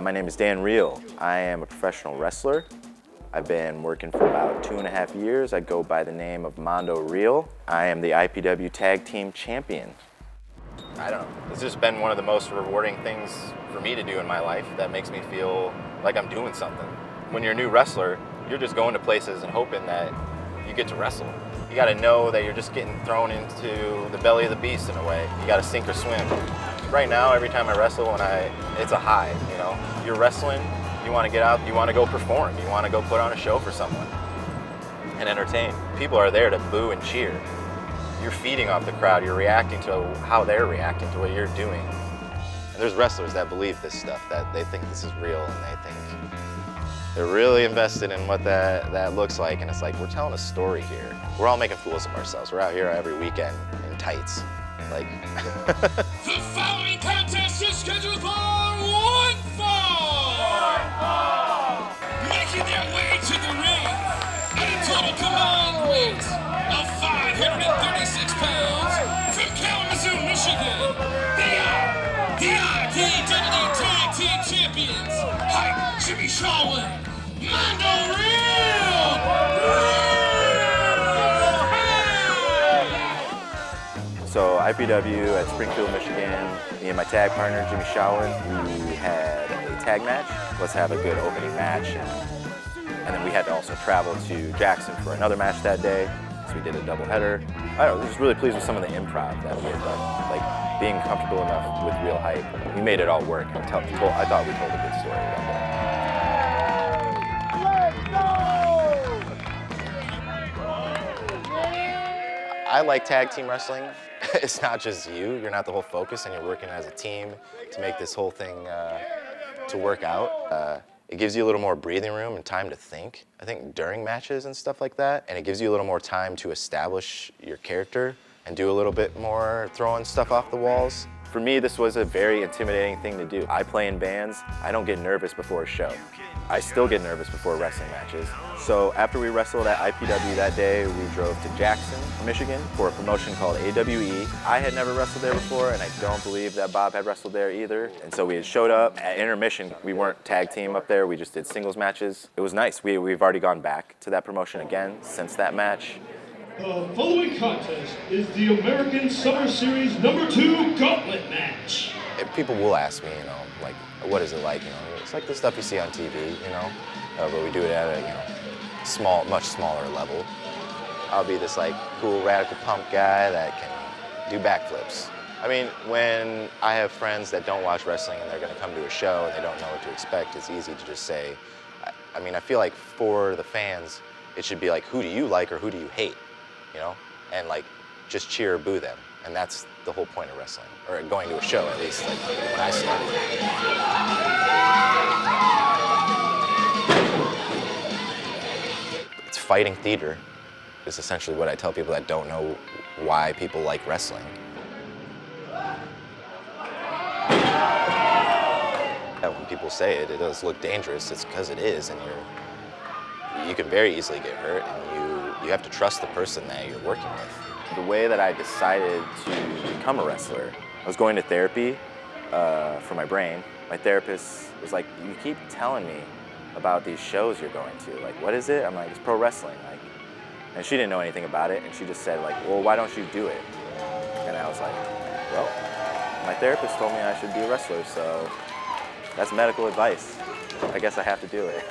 My name is Dan Reel. I am a professional wrestler. I've been working for about 2.5 years. I go by the name of Mondo Reel. I am the IPW Tag Team Champion. I don't know. It's just been one of the most rewarding things for me to do in my life that makes me feel like I'm doing something. When you're a new wrestler, you're just going to places and hoping that you get to wrestle. You gotta know that you're just getting thrown into the belly of the beast in a way. You gotta sink or swim. Right now, every time I wrestle, it's a high, you know? You're wrestling, you wanna get out, you wanna go perform, you wanna go put on a show for someone and entertain. People are there to boo and cheer. You're feeding off the crowd, you're reacting to how they're reacting to what you're doing. And there's wrestlers that believe this stuff, that they think this is real and they think they're really invested in what that looks like, and it's like, we're telling a story here. We're all making fools of ourselves. We're out here every weekend in tights. Like. The following contest is scheduled for one fall. Making their way to the ring at a total combined weight of 536 pounds from Kalamazoo, Michigan. They are the IPW Tag Team Champions. Hi, Jimmy Shallwin. Mondo So IPW at Springfield, Michigan, me and my tag partner, Jimmy Shallwin, we had a tag match. Let's have a good opening match. And then we had to also travel to Jackson for another match that day. So we did a doubleheader. I don't know, I was just really pleased with some of the improv that we had done. Like being comfortable enough with real hype. We made it all work. I thought we told a good story that day. I like tag team wrestling. It's not just you. You're not the whole focus, and you're working as a team to make this whole thing to work out. It gives you a little more breathing room and time to think, I think, during matches and stuff like that. And it gives you a little more time to establish your character and do a little bit more throwing stuff off the walls. For me, this was a very intimidating thing to do. I play in bands. I don't get nervous before a show. I still get nervous before wrestling matches. So after we wrestled at IPW that day, we drove to Jackson, Michigan for a promotion called AWE. I had never wrestled there before, and I don't believe that Bob had wrestled there either. And so we had showed up at intermission. We weren't tag team up there, we just did singles matches. It was nice. We've already gone back to that promotion again since that match. The following contest is the American Summer Series #2 Gauntlet match. People will ask me, you know, like, what is it like? You know, it's like the stuff you see on TV, you know, but we do it at a, you know, much smaller level. I'll be this like cool radical punk guy that can do backflips. I mean, when I have friends that don't watch wrestling and they're going to come to a show and they don't know what to expect, it's easy to just say. I mean, I feel like for the fans, it should be like, who do you like or who do you hate? You know, and like just cheer or boo them, and that's the whole point of wrestling, or going to a show at least, like when I started. It's fighting theater is essentially what I tell people that don't know why people like wrestling. And when people say it does look dangerous, it's because it is, and you can very easily get hurt, and you have to trust the person that you're working with. The way that I decided to become a wrestler, I was going to therapy for my brain. My therapist was like, you keep telling me about these shows you're going to. Like, what is it? I'm like, it's pro wrestling. Like, and she didn't know anything about it, and she just said, like, well, why don't you do it? And I was like, well, my therapist told me I should be a wrestler, so that's medical advice. I guess I have to do it.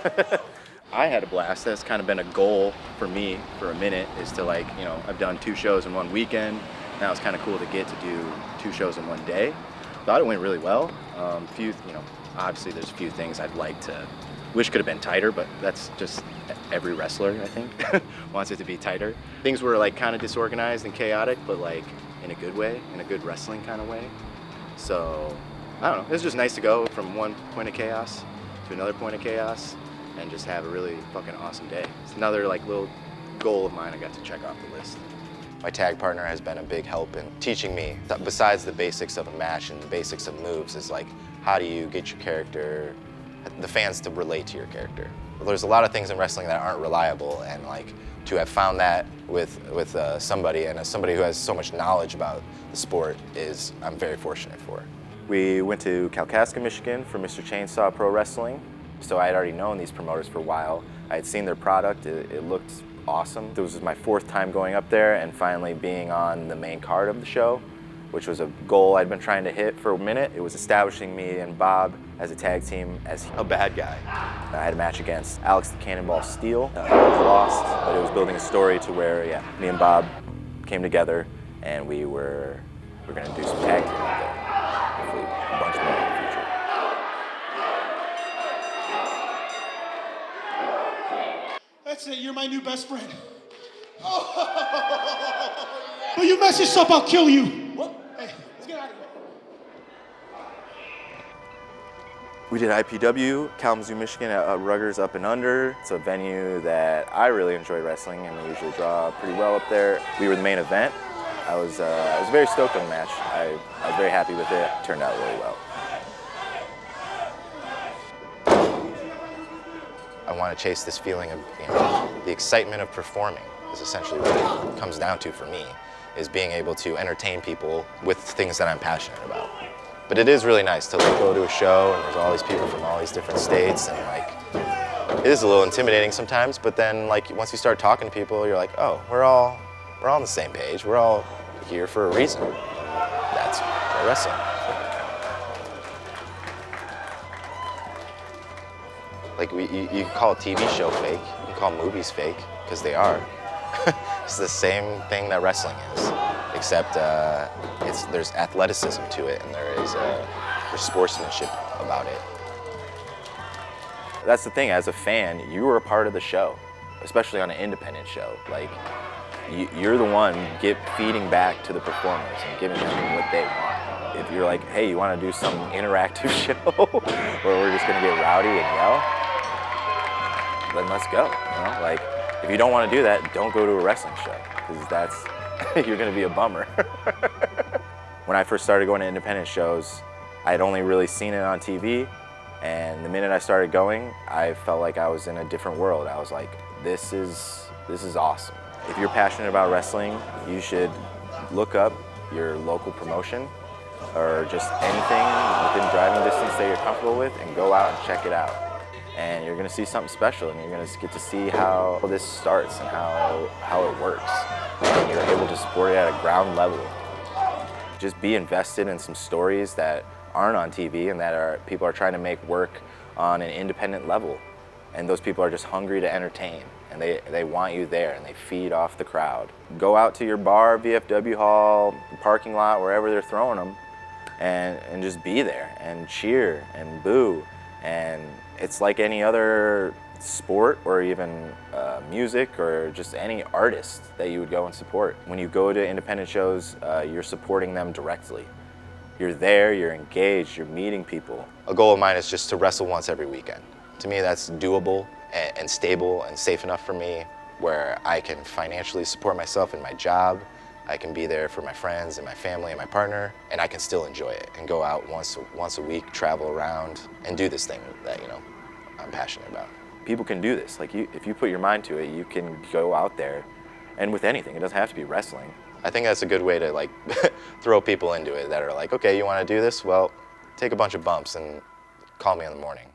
I had a blast. That's kind of been a goal for me for a minute, is to, like, you know, I've done 2 shows in one weekend. Now it's kind of cool to get to do 2 shows in one day. Thought it went really well. You know, obviously there's a few things I'd like to, wish could have been tighter, but that's just every wrestler, I think, wants it to be tighter. Things were like kind of disorganized and chaotic, but like in a good way, in a good wrestling kind of way. So, I don't know, it was just nice to go from one point of chaos to another point of chaos and just have a really fucking awesome day. It's another like little goal of mine I got to check off the list. My tag partner has been a big help in teaching me, besides the basics of a match and the basics of moves, is like, how do you get your character, the fans to relate to your character? There's a lot of things in wrestling that aren't reliable, and like to have found that with somebody, and as somebody who has so much knowledge about the sport, I'm very fortunate for. We went to Kalkaska, Michigan for Mr. Chainsaw Pro Wrestling. So I had already known these promoters for a while. I had seen their product, it looked awesome. This was my 4th time going up there and finally being on the main card of the show, which was a goal I'd been trying to hit for a minute. It was establishing me and Bob as a tag team as a bad guy. I had a match against Alex the Cannonball Steele. I lost, but it was building a story to where, me and Bob came together and we were gonna do some tag team up there. Hopefully a bunch more in the future. That's it, you're my new best friend. Oh, but you mess this up, I'll kill you. What? Hey, let's get out of here. We did IPW, Kalamazoo, Michigan at Ruggers Up and Under. It's a venue that I really enjoy wrestling and we usually draw pretty well up there. We were the main event. I was very stoked on the match. I was very happy with it. It turned out really well. I want to chase this feeling of, the excitement of performing is essentially what it comes down to for me, is being able to entertain people with things that I'm passionate about. But it is really nice to go to a show and there's all these people from all these different states and it is a little intimidating sometimes, but then once you start talking to people, you're like, oh, we're all on the same page. We're all here for a reason. That's pro wrestling. You can call a TV show fake, you can call movies fake, because they are. It's the same thing that wrestling is, except there's athleticism to it and there's sportsmanship about it. That's the thing, as a fan, you are a part of the show, especially on an independent show. You're the one feeding back to the performers and giving them what they want. If you're like, hey, you want to do some interactive show where we're just going to get rowdy and yell, then let's go. If you don't want to do that, don't go to a wrestling show, because you're going to be a bummer. When I first started going to independent shows, I had only really seen it on TV, and the minute I started going, I felt like I was in a different world. I was like, this is awesome. If you're passionate about wrestling, you should look up your local promotion or just anything within driving distance that you're comfortable with and go out and check it out. And you're gonna see something special and you're gonna get to see how this starts and how it works. And you're able to support it at a ground level. Just be invested in some stories that aren't on TV and that people are trying to make work on an independent level. And those people are just hungry to entertain. And they want you there and they feed off the crowd. Go out to your bar, VFW hall, parking lot, wherever they're throwing them, and just be there and cheer and boo. And it's like any other sport or even music or just any artist that you would go and support. When you go to independent shows, you're supporting them directly. You're there, you're engaged, you're meeting people. A goal of mine is just to wrestle once every weekend. To me, that's doable and stable and safe enough for me where I can financially support myself in my job. I can be there for my friends and my family and my partner, and I can still enjoy it and go out once a week, travel around, and do this thing that I'm passionate about. People can do this. If you put your mind to it, you can go out there, and with anything. It doesn't have to be wrestling. I think that's a good way to throw people into it that are like, okay, you want to do this? Well, take a bunch of bumps and call me in the morning.